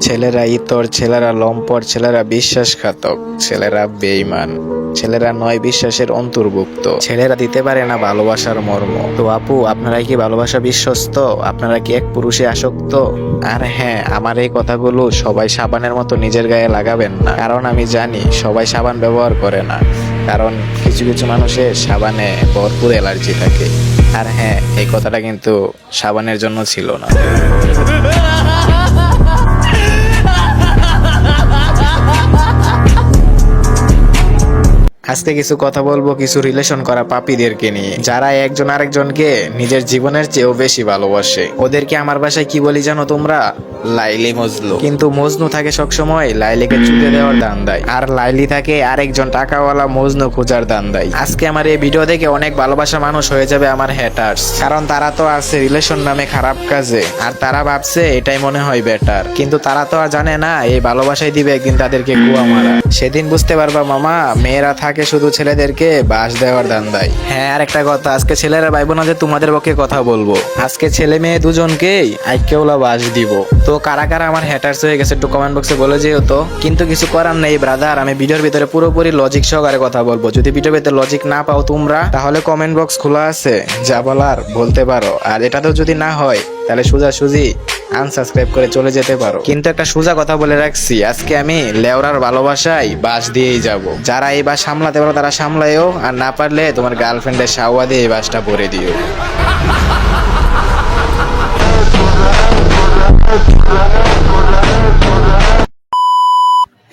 ছেলেরা ইতর, ছেলেরা লম্পট, ছেলেরা বিশ্বাসঘাতক, ছেলেরা বেঈমান, ছেলেরা নয় বিশ্বাসের অন্তর্ভুক্ত, ছেলেরা দিতে পারে না ভালোবাসার মর্ম। তো আপু, আপনারা কি ভালোবাসা বিশ্বস্ত? আপনারা কি এক পুরুষে আসক্ত? আর হ্যাঁ, আমার এই কথাগুলো সবাই সাবানের মতো নিজের গায়ে লাগাবেন না, কারণ আমি জানি সবাই সাবান ব্যবহার করে না, কারণ কিছু কিছু মানুষের সাবানে ভরপুর অ্যালার্জি থাকে। আর হ্যাঁ, এই কথাটা কিন্তু সাবানের জন্য ছিল না। আজকে কিছু কথা বলবো কিছু রিলেশন করা পাপীদেরকে নিয়ে, যারা একজন আরেকজনকে নিজের জীবনের চেয়েও বেশি ভালোবাসে। ওদেরকে আমার ভাষায় কি বলি জানো তোমরা? লাইলি মজনু। কিন্তু মজনু থাকে সবসময় লাইলিকে চুদে দেওয়ার ধান্দায়, আর লাইলি থাকে আরেকজন টাকাওয়ালা মজনু খোঁজার ধান্দায়। আজকে আমার এই ভিডিও দেখে অনেক ভালোবাসা মানুষ হয়ে যাবে আমার হ্যাটার্স, কারণ তারা তো আছে রিলেশন নামে খারাপ কাজে, আর তারা ভাবছে এটাই মনে হয় বেটার। কিন্তু তারা তো আর জানে না এই ভালোবাসাই দিবে একদিন তাদেরকে কুয়া মারা। সেদিন বুঝতে পারবা মামা, মেয়েরা থাকে শুধু ছেলেদেরকে বাস দেওয়ার ধান্দায়। হ্যাঁ, আর একটা কথা, আজকে ছেলেরা ভাইবো না যে তোমাদের পক্ষে কথা বলবো, আজকে ছেলে মেয়ে দুজনকেই আইকেওলা বাস দিব। তো কারা কারা আমার হ্যাটার্স হয়ে গেছে একটু কমেন্ট বক্সে বলে যেও তো। কিন্তু কিছু করার নেই ব্রাদার, আমি ভিডিওর ভিতরে পুরোপুরি লজিক সহকারে কথা বলবো। যদি ভিডিওর ভিতরে লজিক না পাও তোমরা, তাহলে কমেন্ট বক্স খোলা আছে, যা বলার বলতে পারো। আর এটাতেও যদি না হয় তাহলে সোজাসুজি আনসাবস্ক্রাইব করে চলে যেতে পারো। কিন্তু একটা সোজা কথা বলে রাখছি, আজকে আমি লেওরার ভালোবাসায় বাস দিয়েই যাব। যারা এই বাস সামলাতে পারো তারা সামলায়ও, আর না পারলে তোমার গার্লফ্রেন্ডের শাওয়া দিয়ে এই বাসটা ভরে দিও।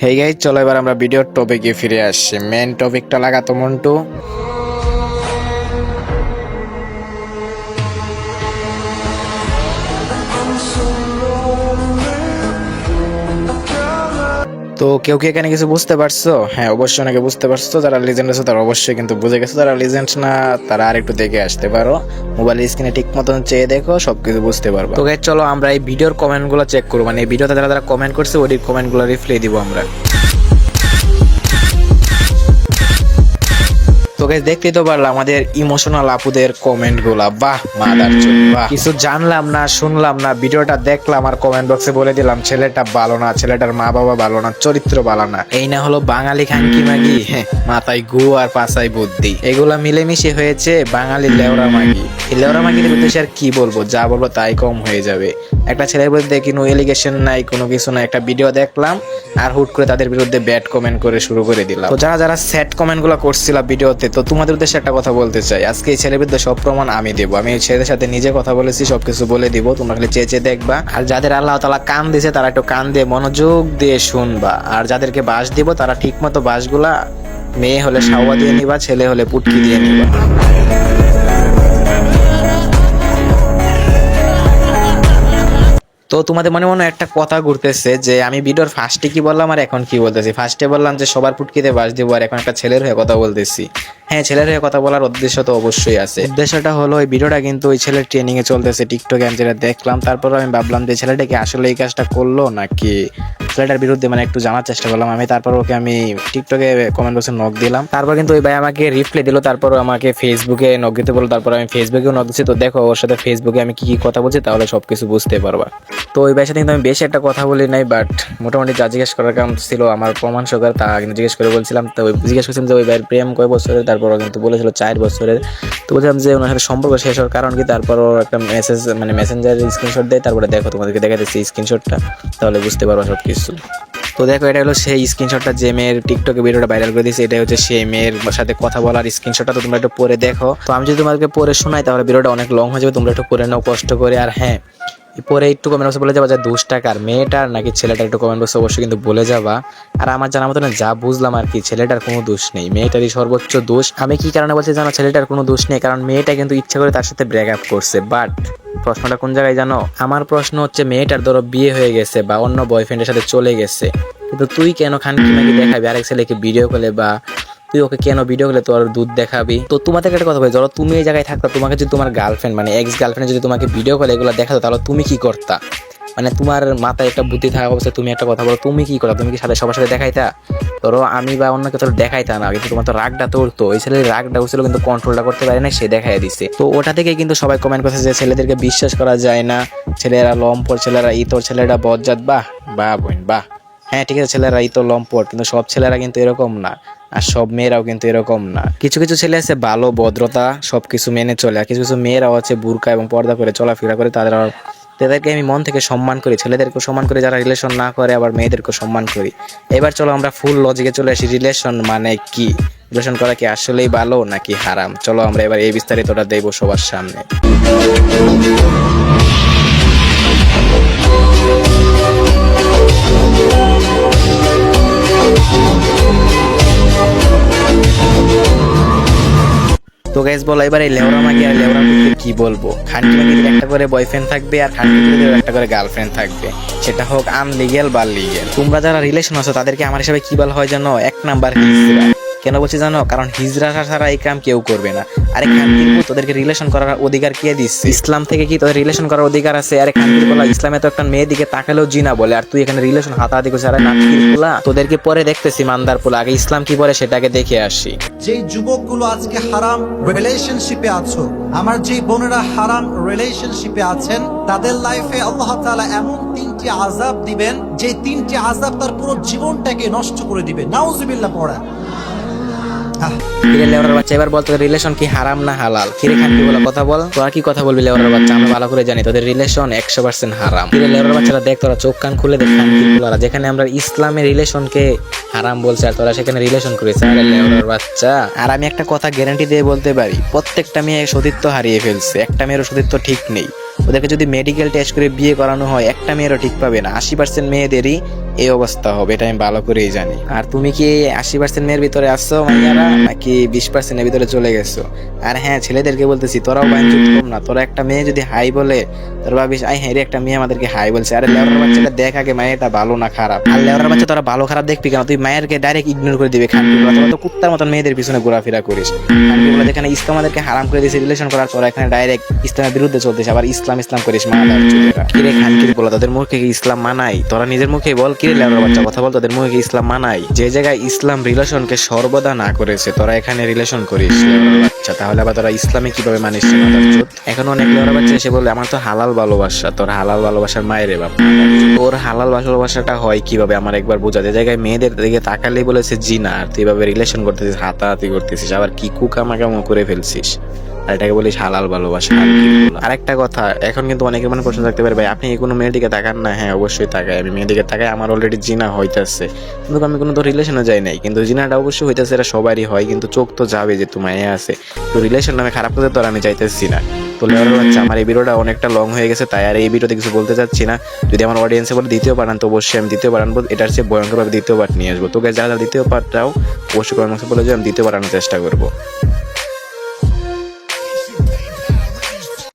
হেই গাইস, চলো এবার আমরা ভিডিওর টপিকে ফিরে আসছি। মেন টপিকটা লাগাতো মন্টু। তো কেউ কি এখানে কিছু বুঝতে পারছো? হ্যাঁ, অবশ্যই অনেকে বুঝতে পারছো। যারা লিজেন্ড আছে তারা অবশ্যই কিন্তু বুঝে গেছো, যারা লিজেন্ড না তারা আর একটু দেখে আসতে পারো, মোবাইলের স্ক্রিনে ঠিক মতন চেয়ে দেখো, সবকিছু বুঝতে পারবো। তো গাইস চলো আমরা এই ভিডিওর কমেন্ট গুলো চেক করবো, মানে এই ভিডিওতে যারা যারা কমেন্ট করছে ওই কমেন্ট গুলো রিপ্লাই দিব আমরা। তো গাইস দেখতেই তো পারলাম আমাদের ইমোশনাল আপুদের কমেন্ট গুলা, বাহ মাদারচোদ বাহ। কিছু জানলাম না, শুনলাম না, ভিডিওটা দেখলাম আর কমেন্ট বক্সে বলে দিলাম ছেলেটা ভালো না, ছেলেটার মা বাবা ভালো না, চরিত্র ভালো না। এই না হলো বাঙালি খানকি মাগি, মাথায় গু আর পাছায় বুদ্ধি, এগুলা মিলেমিশে হয়েছে বাঙালি লেওরা মাগি। এই লেওরা মাগির উদ্দেশ্যে আর কি বলবো, যা বলবো তাই কম হয়ে যাবে। একটা ছেলের বিরুদ্ধে কোনো এলিগেশন নাই, কোনো কিছু না, একটা ভিডিও দেখলাম আর হুট করে তাদের বিরুদ্ধে ব্যাড কমেন্ট করে শুরু করে দিলাম। তো যারা যারা স্যাড কমেন্ট গুলো করছিল ভিডিওতে, তো তোমাদের উদ্দেশ্যে একটা কথা বলতে চাই, আজকে এই ছেলের বিরুদ্ধে সব প্রমাণ আমি দেবো। আমি এই ছেলেদের সাথে নিজে কথা বলেছি, সবকিছু বলে দিব, তোমরা খালি চেয়ে চেয়ে দেখবা। আর যাদের আল্লাহ তাআলা কান দিয়েছে তারা একটু কান দিয়ে মনোযোগ দিয়ে শুনবা। আর যাদেরকে বাস দিব তারা ঠিক মতো বাসগুলা, মেয়ে হলে শাওয়া দিয়ে নিবা, ছেলে হলে পুটকি দিয়ে নিবা। তো তোমাদের মনে মনে একটা কথা ঘুরতেছে যে আমি ভিডিওর ফার্স্টে কি বললাম আর এখন কি বলতেছি। ফার্স্টে বললাম যে সবার পুটকিতে বাস দিব, আর এখন একটা ছেলের হয়ে কথা বলতেছি। হ্যাঁ, ছেলের হয়ে কথা বলার উদ্দেশ্য তো অবশ্যই আছে। উদ্দেশ্যটা হলো এই ভিডিওটা কিন্তু ওই ছেলের ট্রেনিং এ চলতেছে টিকটকে, আমি যেটা দেখলাম। তারপর আমি ভাবলাম যে ছেলেটা কি আসলে এই কাজটা করলো নাকি, ছেলেটার বিরুদ্ধে মানে একটু জানার চেষ্টা করলাম আমি। তারপর ওকে আমি টিকটকে কমেন্ট বক্সে নক দিলাম, তারপর কিন্তু ওই ভাই আমাকে রিপ্লাই দিল, তারপর আমাকে ফেসবুকে নক দিতে বললো, তারপর আমি ফেসবুকেও নক দিচ্ছি। তো দেখো ওর সাথে ফেসবুকে আমি কি কি কথা বলছি, তাহলে সবকিছু বুঝতে পারবা। তো ওই ভাইয়ের সাথে কিন্তু আমি বেশি একটা কথা বলি নাই, বাট মোটামুটি যা জিজ্ঞেস করার কাম ছিল আমার প্রমাণ সহকার তা কিন্তু জিজ্ঞেস করে বলছিলাম। তো জিজ্ঞেস করছিলাম যে ওই ভাইয়ের প্রেম কয় বছরের, তারপর কিন্তু বলেছিল 4 বছরের। তো বলছিলাম যে ওনার সাথে সম্পর্ক শেষ হওয়ার কারণ কি, তারপর একটা মেসেজ মানে মেসেঞ্জার স্ক্রিনশট দেয়, তারপরে দেখো তোমাদেরকে দেখাতেছি স্ক্রিনশটটা, তাহলে বুঝতে পারবা সব কিছু। তো দেখো এটা হলো সেই স্ক্রিনশটটা যে মেয়ের টিকটকে ভিডিওটা ভাইরাল করে দিয়েছে, এটা হচ্ছে সেই মেয়ের সাথে কথা বলার স্ক্রিনশটটা। তো তোমরা একটু পরে দেখো। তো আমি যদি তোমাদেরকে পরে শোনাই তাহলে ভিডিওটা অনেক লং হয়ে যাবে, তোমরা একটু পরে নাও কষ্ট করে। আর হ্যাঁ, পরে একটু কমেন্ট বক্সে বলে যাবা যে দোষটা কার, মেয়েটার নাকি ছেলেটার, একটু কমেন্ট বক্সে অবশ্যই কিন্তু বলে যাবা। আর আমার জানার মতো যা বুঝলাম আর কি, ছেলেটার কোনো দোষ নেই, মেয়েটারই সর্বোচ্চ দোষ। আমি কি কারণে বলছি জানো, ছেলেটার কোনো দোষ নেই, কারণ মেয়েটা কিন্তু ইচ্ছা করে তার সাথে ব্রেকআপ করছে। বাট প্রশ্নটা কোন জায়গায় জানো, আমার প্রশ্ন হচ্ছে মেয়েটার ধরো বিয়ে হয়ে গেছে বা অন্য বয়ফ্রেন্ডের সাথে চলে গেছে, কিন্তু তুই কেন খানকি মাগি দেখাবি আরেক ছেলেকে ভিডিও কলে, বা তুই ওকে কেন ভিডিও কলে তোর দুধ দেখাবি? তো তোমাদের একটা কথা বলি, ধরো তুমি এই জায়গায় থাকতা, তোমাকে যদি তোমার গার্লফ্রেন্ড মানে এক্স গার্লফ্রেন্ড যদি তোমাকে ভিডিও কলে এগুলো দেখাতো, তাহলে তুমি কি করতা? মানে তোমার মাথায় একটা বুদ্ধি থাকা অবস্থায় তুমি একটা কথা বলো, তুমি কি করো? তুমি কি সাথে সবার সাথে দেখাইতা? ধরো আমি বা অন্য কেউ দেখাইতা না, কিন্তু তোমার তো রাগটা তোরতো, ওই ছেলের রাগটা হচ্ছিল কিন্তু কন্ট্রোলটা করতে পারে না, সে দেখাই দিছে। তো ওটা থেকে কিন্তু সবাই কমেন্ট করছে যে ছেলেদেরকে বিশ্বাস করা যায় না, ছেলেরা লম্পট, ছেলেরা ইতর, ছেলেরা বজ্জাত। বাহ বাহ বোন বাহ। হ্যাঁ ঠিক আছে, ছেলেরাই তো লম্পট, কিন্তু সব ছেলেরা কিন্তু এরকম না, আর সব মেয়েরাও কিন্তু এরকম না। কিছু কিছু ছেলে আছে ভালো, ভদ্রতা সবকিছু মেনে চলে, আর কিছু কিছু মেয়েরাও আছে বুরকা এবং পর্দা করে চলাফেরা করে, তাদেরকে আমি মন থেকে সম্মান করি, ছেলেদেরকেও সম্মান করি যারা রিলেশন না করে, আবার মেয়েদেরকেও সম্মান করি। এবার চলো আমরা ফুল লজিকে চলে আসি, রিলেশন মানে কি, রিলেশন করা কি আসলেই ভালো নাকি হারাম? চলো আমরা এবার এই বিস্তারিতটা দেবো সবার সামনে। তো গাইস বলো এবার এই লেওরা মাগি আর লেওরা পুতকে কি বলবো? খানকি মাগিদের একটা করে বয়ফ্রেন্ড থাকবে আর খানকি পুতদের একটা করে গার্লফ্রেন্ড থাকবে, সেটা হোক আনলিগেল বা লিগেল। তোমরা যারা রিলেশন আছো তাদেরকে আমার হিসাবে কি বলা হয় জানো? 1 নাম্বার হিজড়া। কেন বলছি জানো? কারণ হিজড়া ছাড়া এই কাম কেউ করবে না। আরে খানকির পুত, তোদেরকে রিলেশন করার অধিকার কে দিচ্ছে? ইসলাম থেকে কি তোদের রিলেশন করার অধিকার আছে? আরে খানকির বলা, ইসলামে তো একটা মেয়ে দিকে তাকালেও জিনা বলে, আর তুই এখানে রিলেশন হাতাহাতি করছিস। আরে নাটকির পোলা, তোদেরকে পরে দেখতেছি মান্দার পোলা, আগে ইসলাম কি বলে সেটাকে দেখে আসি। যেই যুবকগুলো আজকে হারাম রিলেশনশিপে আছো, আমার যেই বোনেরা হারাম রিলেশনশিপে আছেন, তাদের লাইফে আল্লাহ তাআলা এমন 3টি আযাব দিবেন, যে 3টি আযাব তার পুরো জীবনটাকে নষ্ট করে দিবে। নাউজুবিল্লাহ পড়া। কিরে লেওরার বাচ্চা, এবার বল তোদের রিলেশন কি হারাম না হালাল? কিরে খানকি বলা কথা বল, তোরা কি কথা বলবি লেওরার বাচ্চা? আমি ভালো করে জানি তোদের রিলেশন 100% হারাম। কিরে লেওরার বাচ্চারা দেখ, তোরা চোখ কান খুলে দেখ, খানকি বলারা যেখানে আমরা ইসলামের রিলেশনকে হারাম বলছে আর তোরা সেখানে রিলেশন করেছে। আরে লেওরার বাচ্চা, আর আমি একটা কথা গ্যারান্টি দিয়ে বলতে পারি, প্রত্যেকটা মেয়ে সতীত্ব হারিয়ে ফেলছে, একটা মেয়েরও সতীত্ব ঠিক নেই। ওদেরকে যদি মেডিকেল টেস্ট করে বিয়ে করানো হয়, একটা মেয়েরও ঠিক পাবে না। 80% মেয়েদেরই এই অবস্থা হবে, এটা আমি ভালো করেই জানি। আর তুমি কি 80% মেয়ের ভিতরে আসছো মাইয়ারা, নাকি 20% এর ভিতরে চলে গেছো? আর হ্যাঁ, ছেলেদেরকে বলতেছি, তোরাও বাঞ্চুত কম না। তোরা একটা মেয়ে যদি হাই বলে, তোর ভাবিস আই হ্যাঁ রে, একটা মেয়ে আমাদেরকে হাই বলছে। আরে লেওরার বাচ্চাটা দেখ আগে মায়েরটা ভালো না খারাপ। আর লেওরার বাচ্চা তোরা ভালো খারাপ দেখবি কেন? তুই মায়েরকে ডাইরেক্ট ইগনোর করে দিবে। খানকি বলা, তোরা তো কুত্তার মতন মেয়েদের পিছনে ঘোরাফেরা করিস। খানকি বলা, যেখানে ইসলাম আমাদেরকে হারাম করে দিয়েছে রিলেশন করার, তোরা এখানে ডাইরেক্ট ইসলামের বিরুদ্ধে চলতেছে, আবার ইসলাম ইসলাম করিস। মাদার চুদেরা, কিরে খানকির বলা, তোদের মুখে কি ইসলাম মানাই? তোরা নিজের মুখে বল, কিরে লেওরার বাচ্চা কথা বল, তোদের মুখে কি ইসলাম মানাই? যে জায়গায় ইসলাম রিলেশনকে সর্বদা না করেছে, তোরা এখানে রিলেশন করিস লেওরার বাচ্চা। তাহলে আবার তোরা ইসলামে কিভাবে মানিস? মাদার চুদ। এখন অনেক লেওরার বাচ্চা এসে বলে আমার তো হালাল ভালোবাসা। তোর হালাল ভালোবাসার মায়েরে বাপ। তোর হালাল ভালোবাসাটা হয় কিভাবে আমার একবার বোঝা। যে জায়গায় মেয়েদের দিকে তাকালেই বলেছে জিনা, আর তুই এভাবে রিলেশন করতেছিস, হাতাহাতি করতেছিস, আবার কি কুকামাকামো করে ফেলছিস, আর এটাকে বলিস হালাল ভালোবাসা। আর একটা কথা, এখন কিন্তু অনেকের মনে প্রশ্ন থাকতে পারে, ভাই আপনি কোনো মেয়ের দিকে তাকান না? হ্যাঁ অবশ্যই তাকাই, আমি মেয়ের দিকে তাকাই, আমার অলরেডি জিনা হইতেছে, কিন্তু আমি কোনো তো রিলেশনে যাই নাই। কিন্তু জিনাটা অবশ্যই হইতেছে, এটা সবারই হয়, কিন্তু চোখ তো যাবে যে তোমার এ আছে। তো রিলেশন নামে খারাপ করতে তো আর আমি চাইতেছি না। তো লেওয়ার বাচ্চা, আমার এই ভিডিওটা অনেকটা লং হয়ে গেছে, তাই আর এই ভিডিওতে কিছু বলতে চাচ্ছি না। যদি আমার অডিয়েন্সে বলে দ্বিতীয় পার্ট আনতে, অবশ্যই আমি দ্বিতীয় পার্ট আনবো, এটার চেয়ে ভয়ঙ্করভাবে দ্বিতীয় পার্ট নিয়ে আসবো। তো যারা দ্বিতীয় পার্টটাও অবশ্যই কমেন্ট বক্সে বলে যে আমি দ্বিতীয় পার্ট আনার চেষ্টা করবো।